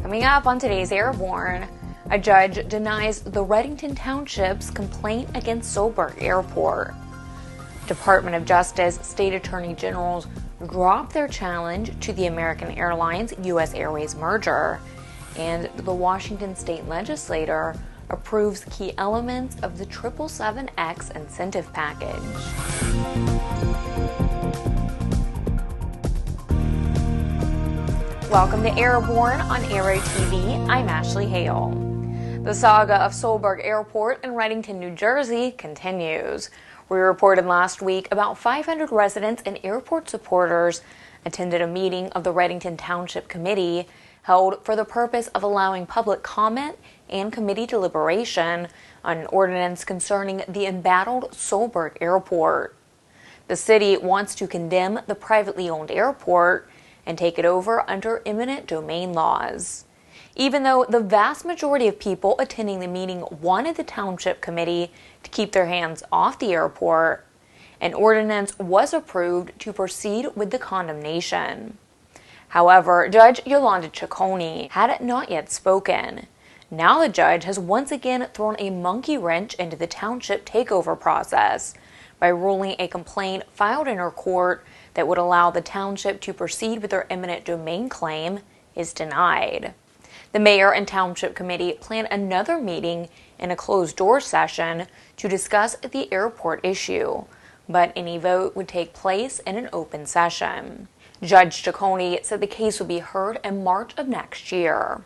Coming up on today's Airborne, a judge denies the Readington Township's complaint against Solberg Airport. Department of Justice State Attorney Generals drop their challenge to the American Airlines US-Airways merger, and the Washington State Legislature approves key elements of the 777X incentive package. Welcome to Airborne on Aero-TV. I'm Ashley Hale. The saga of Solberg Airport in Readington, New Jersey continues. We reported last week about 500 residents and airport supporters attended a meeting of the Readington Township Committee held for the purpose of allowing public comment and committee deliberation on an ordinance concerning the embattled Solberg Airport. The city wants to condemn the privately owned airport and take it over under eminent domain laws. Even though the vast majority of people attending the meeting wanted the Township Committee to keep their hands off the airport, an ordinance was approved to proceed with the condemnation. However, Judge Yolanda Ciccone had not yet spoken. Now the judge has once again thrown a monkey wrench into the township takeover process by ruling a complaint filed in her court that would allow the township to proceed with their eminent domain claim is denied. The mayor and township committee plan another meeting in a closed-door session to discuss the airport issue, but any vote would take place in an open session. Judge Ciccone said the case would be heard in March of next year.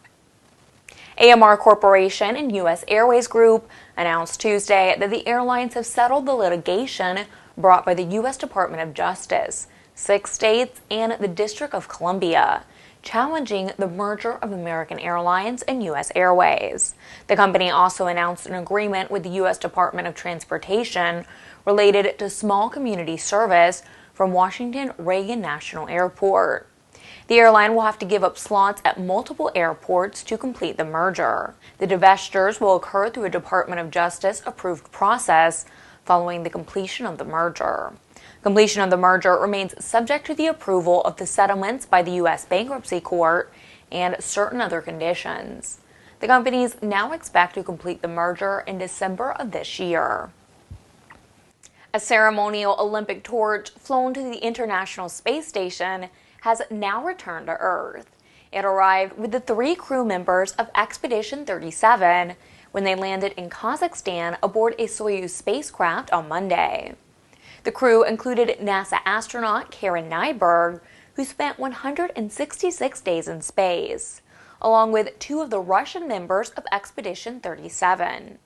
AMR Corporation and US-Airways Group announced Tuesday that the airlines have settled the litigation brought by the U.S. Department of Justice, 6 states, and the District of Columbia, challenging the merger of American Airlines and US-Airways. The company also announced an agreement with the U.S. Department of Transportation related to small community service from Washington Reagan National Airport. The airline will have to give up slots at multiple airports to complete the merger. The divestitures will occur through a Department of Justice approved process following the completion of the merger. Completion of the merger remains subject to the approval of the settlements by the U.S. Bankruptcy Court and certain other conditions. The companies now expect to complete the merger in December of this year. A ceremonial Olympic torch flown to the International Space Station has now returned to Earth. It arrived with the 3 crew members of Expedition 37 when they landed in Kazakhstan aboard a Soyuz spacecraft on Monday. The crew included NASA astronaut Karen Nyberg, who spent 166 days in space, along with 2 of the Russian members of Expedition 37.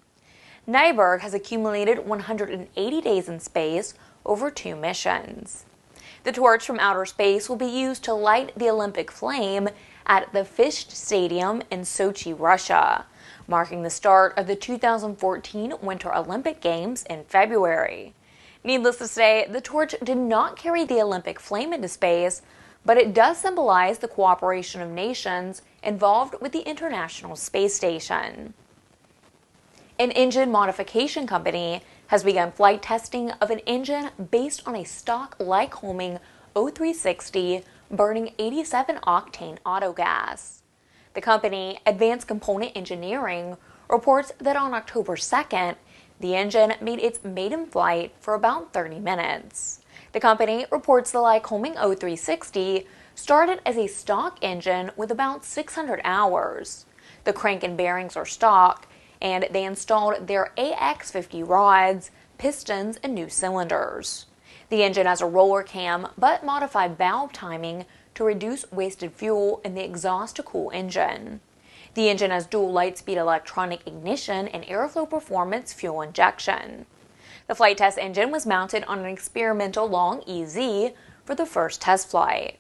Nyberg has accumulated 180 days in space over 2 missions. The torch from outer space will be used to light the Olympic flame at the Fisht Stadium in Sochi, Russia, marking the start of the 2014 Winter Olympic Games in February. Needless to say, the torch did not carry the Olympic flame into space, but it does symbolize the cooperation of nations involved with the International Space Station. An engine modification company has begun flight testing of an engine based on a stock Lycoming 0360 burning 87-octane autogas. The company, Advanced Component Engineering, reports that on October 2nd, the engine made its maiden flight for about 30 minutes. The company reports the Lycoming 0360 started as a stock engine with about 600 hours. The crank and bearings are stock, and they installed their AX50 rods, pistons, and new cylinders. The engine has a roller cam but modified valve timing to reduce wasted fuel in the exhaust-to-cool engine. The engine has dual light-speed electronic ignition and airflow performance fuel injection. The flight test engine was mounted on an experimental long EZ for the first test flight.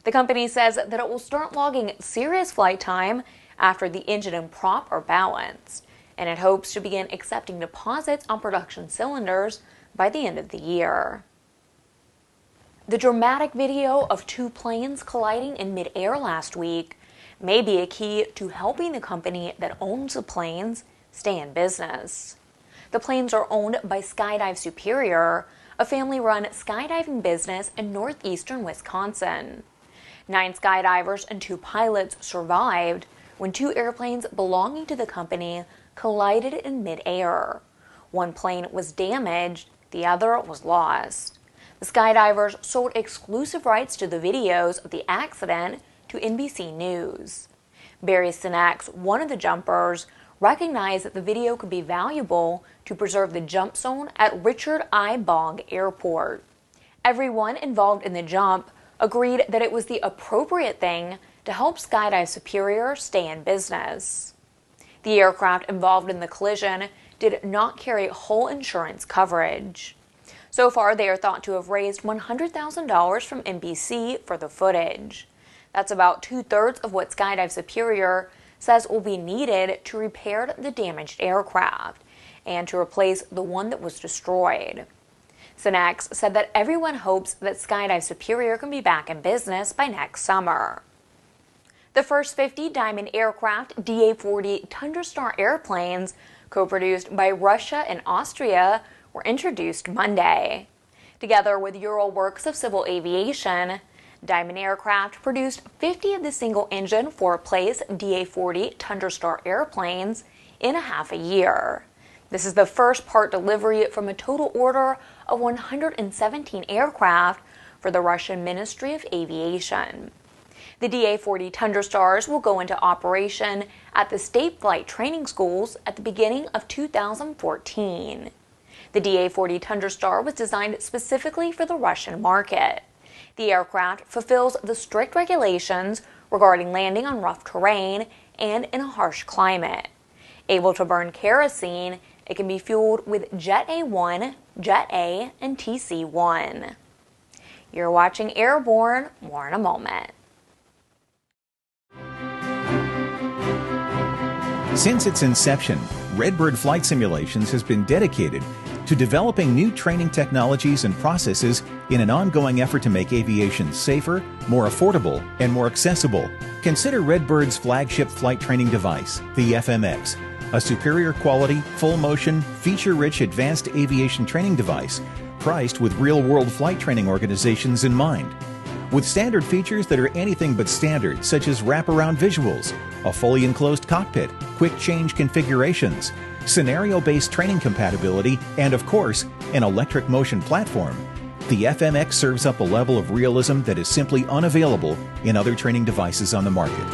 The company says that it will start logging serious flight time after the engine and prop are balanced, and it hopes to begin accepting deposits on production cylinders by the end of the year. The dramatic video of 2 planes colliding in mid-air last week may be a key to helping the company that owns the planes stay in business. The planes are owned by Skydive Superior, a family-run skydiving business in northeastern Wisconsin. 9 skydivers and 2 pilots survived when 2 airplanes belonging to the company collided in mid-air. One plane was damaged, the other was lost. The skydivers sold exclusive rights to the videos of the accident to NBC News. Barry Sinex, one of the jumpers, recognized that the video could be valuable to preserve the jump zone at Richard I. Bogg Airport. Everyone involved in the jump agreed that it was the appropriate thing to help Skydive Superior stay in business. The aircraft involved in the collision did not carry whole insurance coverage. So far, they are thought to have raised $100,000 from NBC for the footage. That's about 2/3 of what Skydive Superior says will be needed to repair the damaged aircraft and to replace the one that was destroyed. Sinex said that everyone hopes that Skydive Superior can be back in business by next summer. The first 50 Diamond aircraft DA40 Thunderstar airplanes, co-produced by Russia and Austria, were introduced Monday. Together with Ural Works of Civil Aviation, Diamond Aircraft produced 50 of the single-engine 4-place DA40 Thunderstar airplanes in a half a year. This is the first part delivery from a total order of 117 aircraft for the Russian Ministry of Aviation. The DA40 Thunderstars will go into operation at the state flight training schools at the beginning of 2014. The DA40 Thunderstar was designed specifically for the Russian market. The aircraft fulfills the strict regulations regarding landing on rough terrain and in a harsh climate. Able to burn kerosene, it can be fueled with Jet A1, Jet A, and TC1. You're watching Airborne. More in a moment. Since its inception, Redbird Flight Simulations has been dedicated to developing new training technologies and processes in an ongoing effort to make aviation safer, more affordable, and more accessible. Consider Redbird's flagship flight training device, the FMX, a superior quality, full-motion, feature-rich advanced aviation training device priced with real-world flight training organizations in mind. With standard features that are anything but standard, such as wraparound visuals, a fully enclosed cockpit, quick change configurations, scenario-based training compatibility, and of course, an electric motion platform, the FMX serves up a level of realism that is simply unavailable in other training devices on the market.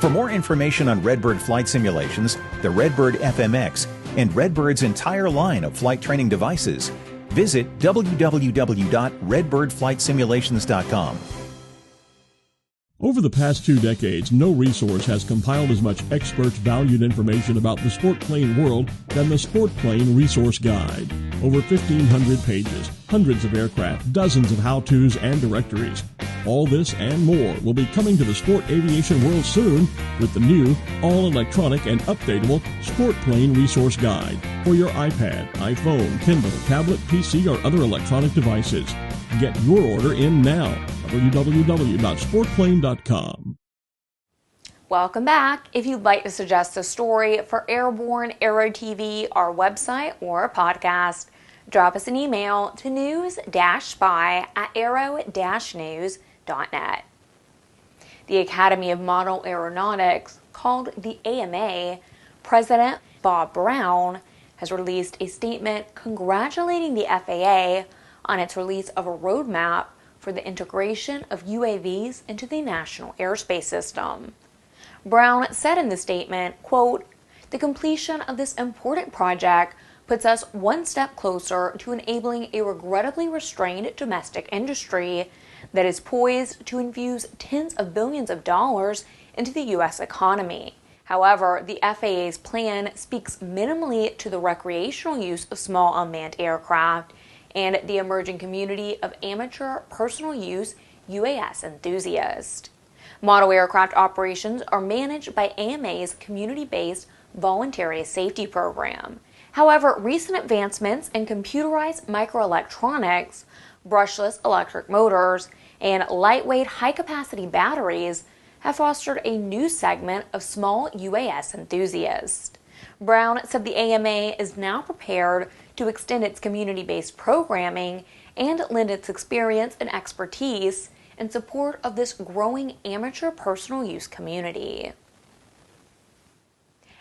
For more information on Redbird flight simulations, the Redbird FMX, and Redbird's entire line of flight training devices, visit www.redbirdflightsimulations.com. Over the past 2 decades, no resource has compiled as much expert-valued information about the sport plane world than the Sport Plane Resource Guide. Over 1,500 pages, hundreds of aircraft, dozens of how-tos and directories. All this and more will be coming to the sport aviation world soon with the new, all-electronic and updatable Sport Plane Resource Guide for your iPad, iPhone, Kindle, tablet, PC, or other electronic devices. Get your order in now. www.sportplane.com. Welcome back. If you'd like to suggest a story for Airborne, Aero-TV, our website, or podcast, drop us an email to news-spy@aero-news.net. The Academy of Model Aeronautics, called the AMA, President Bob Brown has released a statement congratulating the FAA on its release of a roadmap for the integration of UAVs into the national airspace system. Brown said in the statement, quote, "The completion of this important project puts us one step closer to enabling a regrettably restrained domestic industry that is poised to infuse tens of billions of dollars into the U.S. economy." However, the FAA's plan speaks minimally to the recreational use of small unmanned aircraft and the emerging community of amateur personal use UAS enthusiasts. Model aircraft operations are managed by AMA's community-based voluntary safety program. However, recent advancements in computerized microelectronics, brushless electric motors, and lightweight high-capacity batteries have fostered a new segment of small UAS enthusiasts. Brown said the AMA is now prepared to extend its community-based programming and lend its experience and expertise in support of this growing amateur personal use community.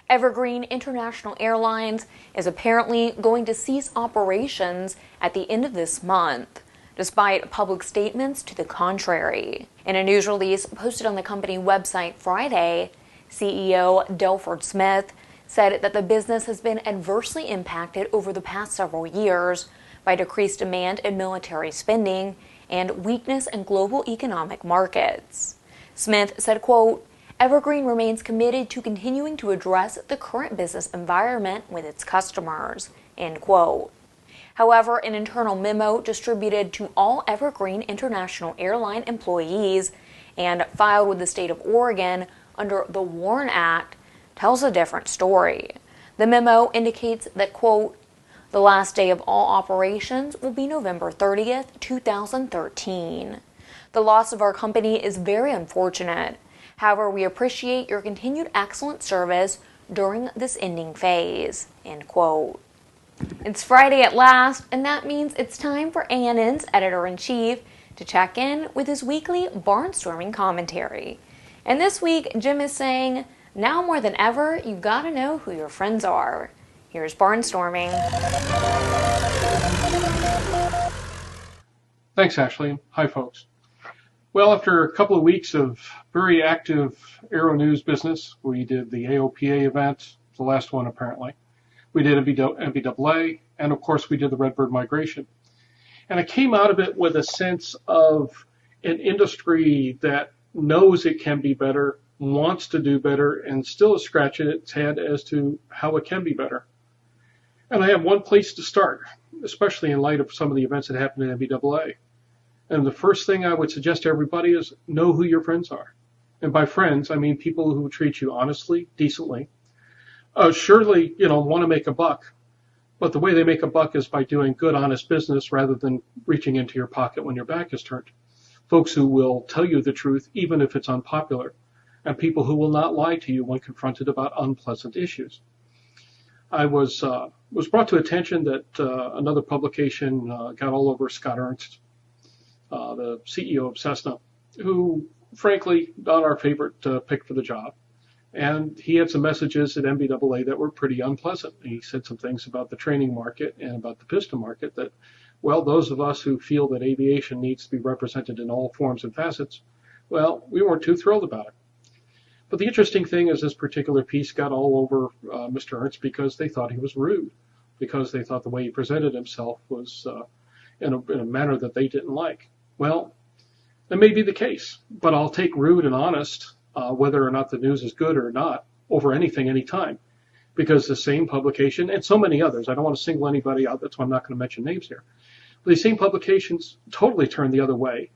Evergreen International Airlines is apparently going to cease operations at the end of this month, despite public statements to the contrary. In a news release posted on the company website Friday, CEO Delford Smith said that the business has been adversely impacted over the past several years by decreased demand in military spending and weakness in global economic markets. Smith said, quote, Evergreen remains committed to continuing to address the current business environment with its customers, end quote. However, an internal memo distributed to all Evergreen International Airline employees and filed with the state of Oregon under the WARN Act tells a different story. The memo indicates that, quote, the last day of all operations will be November 30th, 2013. The loss of our company is very unfortunate. However, we appreciate your continued excellent service during this ending phase, end quote. It's Friday at last, and that means it's time for ANN's editor-in-chief to check in with his weekly Barnstorming commentary. And this week, Jim is saying, now more than ever, you've got to know who your friends are. Here's Barnstorming. Thanks, Ashley. Hi, folks. Well, after a couple of weeks of very active Aero-News business, we did the AOPA event, the last one apparently. We did MBAA, and of course we did the Redbird migration. And I came out of it with a sense of an industry that knows it can be better, wants to do better, and still is scratching its head as to how it can be better. And I have one place to start, especially in light of some of the events that happened in MBAA. And the first thing I would suggest to everybody is know who your friends are. And by friends, I mean people who treat you honestly, decently. Surely, want to make a buck, but the way they make a buck is by doing good, honest business rather than reaching into your pocket when your back is turned. Folks who will tell you the truth, even if it's unpopular, and people who will not lie to you when confronted about unpleasant issues. I was brought to attention that another publication got all over Scott Ernst, the CEO of Cessna, who, frankly, not our favorite pick for the job. And he had some messages at MBAA that were pretty unpleasant. He said some things about the training market and about the piston market that, well, those of us who feel that aviation needs to be represented in all forms and facets, well, we weren't too thrilled about it. But the interesting thing is this particular piece got all over Mr. Ernst because they thought he was rude, because they thought the way he presented himself was in a manner that they didn't like. Well, that may be the case, but I'll take rude and honest, whether or not the news is good or not, over anything, anytime. Because the same publication, and so many others, I don't want to single anybody out, that's why I'm not going to mention names here. But these same publications totally turned the other way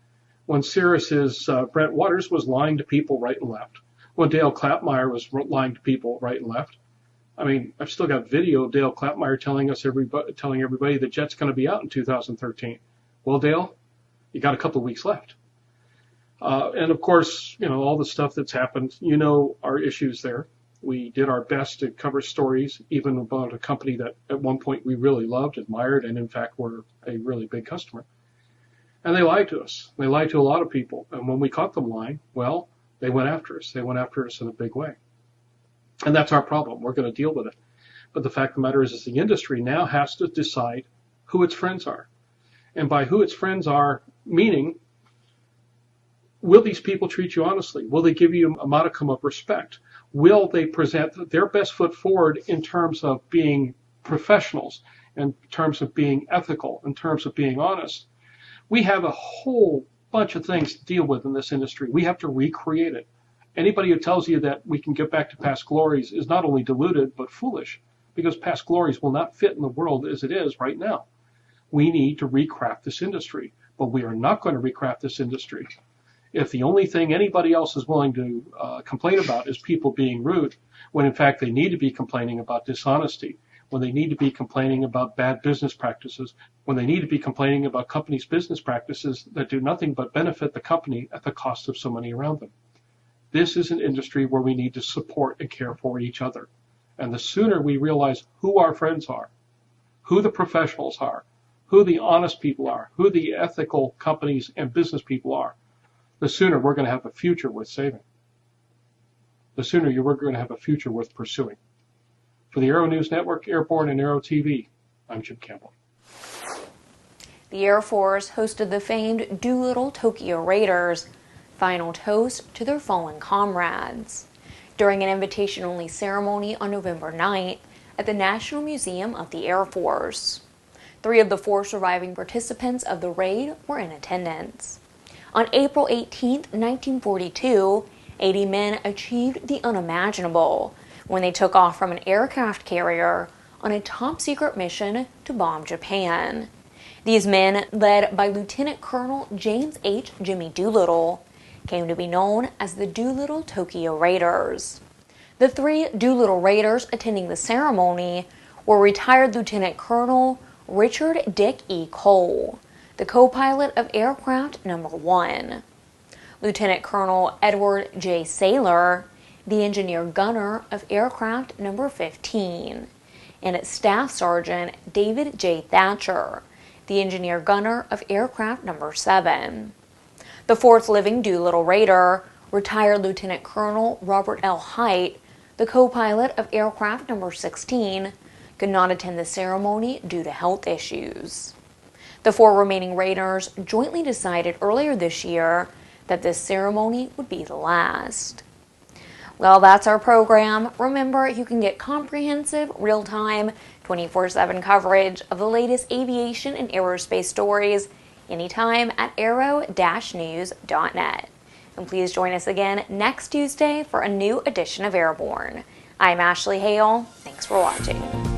when Cirrus's Brent Waters was lying to people right and left, when Dale Clapmeyer was lying to people right and left. I mean, I've still got video of Dale Clapmeyer telling everybody the jet's going to be out in 2013. Well, Dale, you got a couple of weeks left. And of course, all the stuff that's happened, our issues there. We did our best to cover stories, even about a company that at one point we really loved, admired, and in fact were a really big customer. And they lied to us. They lied to a lot of people. And when we caught them lying, well, they went after us. They went after us in a big way. And that's our problem. We're going to deal with it. But the fact of the matter is the industry now has to decide who its friends are. And by who its friends are, meaning, will these people treat you honestly? Will they give you a modicum of respect? Will they present their best foot forward in terms of being professionals, in terms of being ethical, in terms of being honest? We have a whole bunch of things to deal with in this industry. We have to recreate it. Anybody who tells you that we can get back to past glories is not only deluded, but foolish, because past glories will not fit in the world as it is right now. We need to recraft this industry, but we are not going to recraft this industry if the only thing anybody else is willing to complain about is people being rude, when in fact they need to be complaining about dishonesty, when they need to be complaining about bad business practices, when they need to be complaining about companies' business practices that do nothing but benefit the company at the cost of so many around them. This is an industry where we need to support and care for each other. And the sooner we realize who our friends are, who the professionals are, who the honest people are, who the ethical companies and business people are, the sooner we're going to have a future worth saving. The sooner we're going to have a future worth pursuing. For the Aero-News Network, Airborne, and Aero-TV, I'm Jim Campbell. The Air Force hosted the famed Doolittle Tokyo Raiders' final toast to their fallen comrades during an invitation-only ceremony on November 9th at the National Museum of the Air Force. 3 of the 4 surviving participants of the raid were in attendance. On April 18, 1942, 80 men achieved the unimaginable when they took off from an aircraft carrier on a top-secret mission to bomb Japan. These men, led by Lieutenant Colonel James H. Jimmy Doolittle, came to be known as the Doolittle Tokyo Raiders. The 3 Doolittle Raiders attending the ceremony were retired Lieutenant Colonel Richard Dick E. Cole, the co-pilot of aircraft number 1, Lieutenant Colonel Edward J. Saylor, the engineer gunner of aircraft number 15, and its Staff Sergeant David J. Thatcher, the engineer gunner of aircraft number 7. The 4th living Doolittle Raider, retired Lieutenant Colonel Robert L. Height, the co-pilot of aircraft number 16, could not attend the ceremony due to health issues. The 4 remaining Raiders jointly decided earlier this year that this ceremony would be the last. Well, that's our program. Remember, you can get comprehensive, real-time, 24/7 coverage of the latest aviation and aerospace stories anytime at aero-news.net. And please join us again next Tuesday for a new edition of Airborne. I'm Ashley Hale. Thanks for watching.